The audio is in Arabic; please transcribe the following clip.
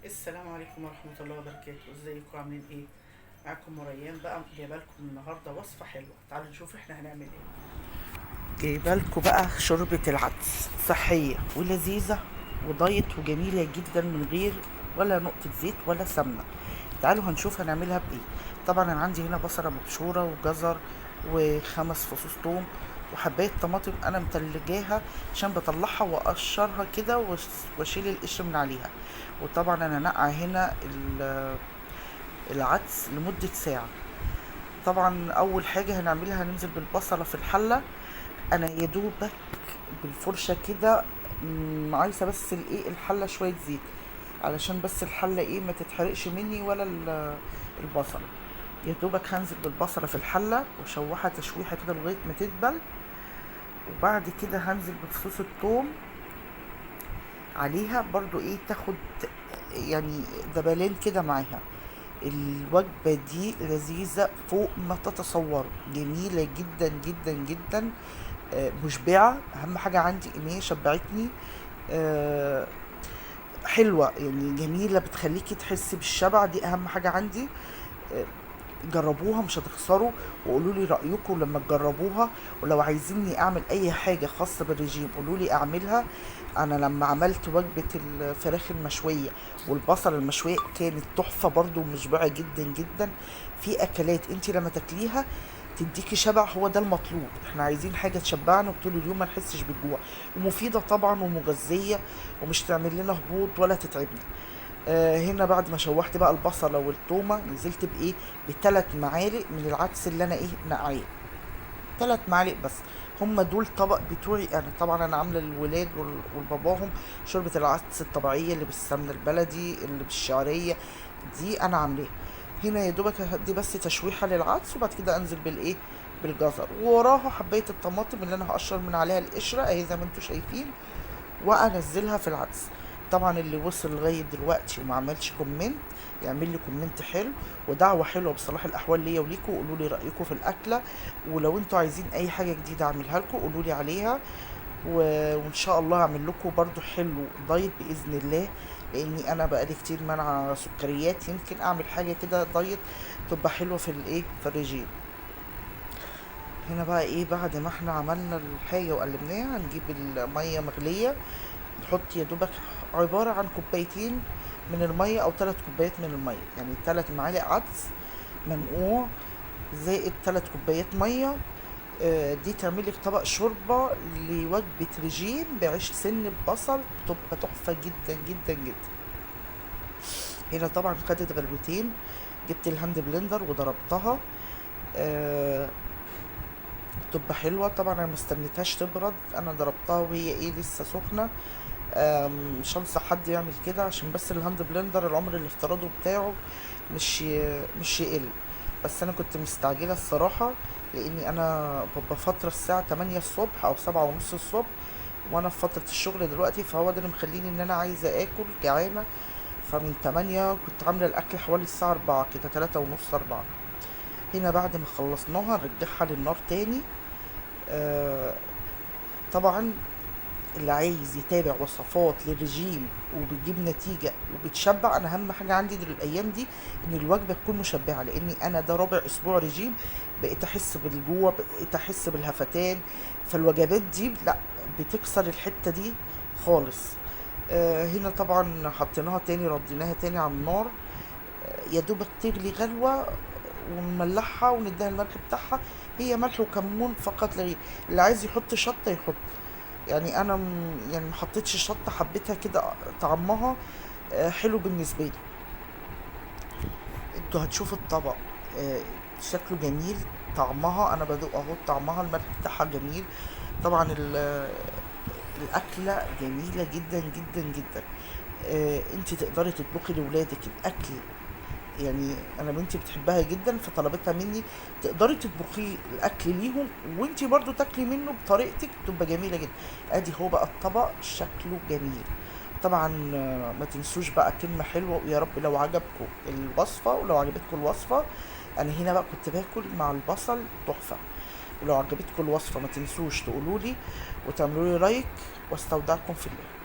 السلام عليكم ورحمة الله وبركاته. ازيكم عاملين ايه؟ معاكم مريان بقى، جايبه لكم النهارده وصفة حلوة. تعالوا نشوف احنا هنعمل ايه. جايبه لكم بقى شوربة العدس، صحية ولذيذة ودايت وجميلة جدا من غير ولا نقطة زيت ولا سمنة. تعالوا هنشوف هنعملها بايه. طبعا انا عندي هنا بصلة مبشورة وجزر وخمس فصوص ثوم وحباية طماطم انا متلجاها عشان بطلعها واقشرها كده واشيل القشر من عليها. وطبعا انا نقع هنا العدس لمدة ساعة. طبعا اول حاجة هنعملها هننزل بالبصلة في الحلة. انا يا دوبك بالفرشة كده، عايزة بس الايه الحلة شوية زيت علشان بس الحلة ايه ما تتحرقش مني ولا البصلة. يا دوبك هنزل بالبصلة في الحلة واشوحها تشويحة كده لغاية ما تدبل. وبعد كده هنزل بفصوص الثوم عليها برضو ايه تاخد يعني دبلان كده معاها. الوجبة دي لذيذة فوق ما تتصوروا، جميلة جدا جدا جدا. مشبعة، أهم حاجة عندي إن هي شبعتني. آه، حلوة يعني جميلة، بتخليكي تحسي بالشبع، دي أهم حاجة عندي. آه، جربوها مش هتخسروا، وقولوا لي رأيكم لما تجربوها. ولو عايزيني اعمل اي حاجة خاصة بالرجيم قولوا لي اعملها. انا لما عملت وجبة الفراخ المشوية والبصل المشوية كانت تحفة برضو ومشبعة جدا جدا. في اكلات انت لما تاكليها تديكي شبع، هو ده المطلوب. احنا عايزين حاجة تشبعنا طول اليوم ما نحسش بالجوع، ومفيدة طبعا ومغذية ومش تعمل لنا هبوط ولا تتعبنا. هنا بعد ما شوحت بقى البصلة والثومة نزلت بايه، بثلاث معالق من العدس اللي انا ايه نقعيه. ثلاث معالق بس، هم دول طبق بتوعي انا. طبعا انا عامله للولاد والباباهم شوربه العدس الطبيعيه اللي بالسمنه البلدي اللي بالشعريه، دي انا عاملاها. هنا يا دوبك هدي بس تشويحه للعدس وبعد كده انزل بالايه، بالجزر، ووراها حبايه الطماطم اللي انا هقشر من عليها القشره اهي زي ما انتم شايفين، وانزلها في العدس. طبعا اللي وصل لغايه دلوقتي وما عملش كومنت يعمل لي كومنت حلو ودعوه حلوه بصلاح الاحوال ليا وليكوا، وقولوا لي رايكم في الاكله. ولو انتوا عايزين اي حاجه جديده اعملها لكم قولوا لي عليها. وان شاء الله اعمل لكم برضو حلو دايت باذن الله، لاني انا بقالي كتير منع سكريات، يمكن اعمل حاجه كده دايت تبقى حلوه في الايه في الرجيم. هنا بقى ايه، بعد ما احنا عملنا الحاجه وقلبناها هنجيب الميه مغليه، نحط يا دوبك عبارة عن كوبايتين من المية أو 3 كوبايات من المية، يعني 3 معالق عدس منقوع زائد 3 كوبايات مية. دي تعملك طبق شوربة لوجبة رجيم بعيش سن ببصل، بتبقى تحفة جدا جدا جدا. هنا طبعا خدت غلوتين، جبت الهاند بلندر وضربتها. آه، بتبقى حلوة. طبعا انا مستنيتهاش تبرد، انا ضربتها وهي ايه لسه سخنة. مش هنصح حد يعمل كده عشان بس الهاند بلندر العمر الافتراضي بتاعه مش يقل. بس انا كنت مستعجله الصراحه، لاني انا ببقى فتره الساعه 8 الصبح او 7 ونص الصبح، وانا في فتره الشغل دلوقتي، فهو ده اللي مخليني ان انا عايزه اكل جعانه. فمن 8 كنت عامله الاكل حوالي الساعه 4 كده، 3 ونص 4. هنا بعد ما خلصناها نرجعها للنار تاني. آه طبعا اللي عايز يتابع وصفات للرجيم وبتجيب نتيجة وبتشبع، انا اهم حاجة عندي الايام دي ان الوجبة تكون مشبعة، لاني انا ده رابع اسبوع رجيم، بقيت احس بالجوع، بقيت احس بالهفتان. فالوجبات دي لا، بتكسر الحتة دي خالص. هنا طبعا حطيناها تاني، رديناها تاني على النار. يا دوبك تغلي غلوة ونملحها ونديها الملح بتاعها، هي ملح وكمون فقط لا غير. اللي عايز يحط شطة يحط، يعني انا يعني ما حطيتش شطه، حبيتها كده طعمها حلو بالنسبه لي. انتوا هتشوفوا الطبق آه، شكله جميل، طعمها انا بدوق اهو، طعمها الملح بتاعها جميل. طبعا الاكله جميله جدا جدا جدا. انت تقدري تطبخي لاولادك الاكل، يعني انا بنتي بتحبها جدا فطلبتها مني، تقدري تطبخي الاكل ليهم وانتي برضو تاكلي منه بطريقتك تبقى جميله جدا. ادي هو بقى الطبق شكله جميل. طبعا ما تنسوش بقى كلمه حلوه، ويا رب لو عجبكم الوصفه ولو عجبتكم الوصفه. انا هنا بقى كنت باكل مع البصل تحفه. ولو عجبتكم الوصفه ما تنسوش تقولوا لي وتعملوا لي لايك، واستودعكم في الله.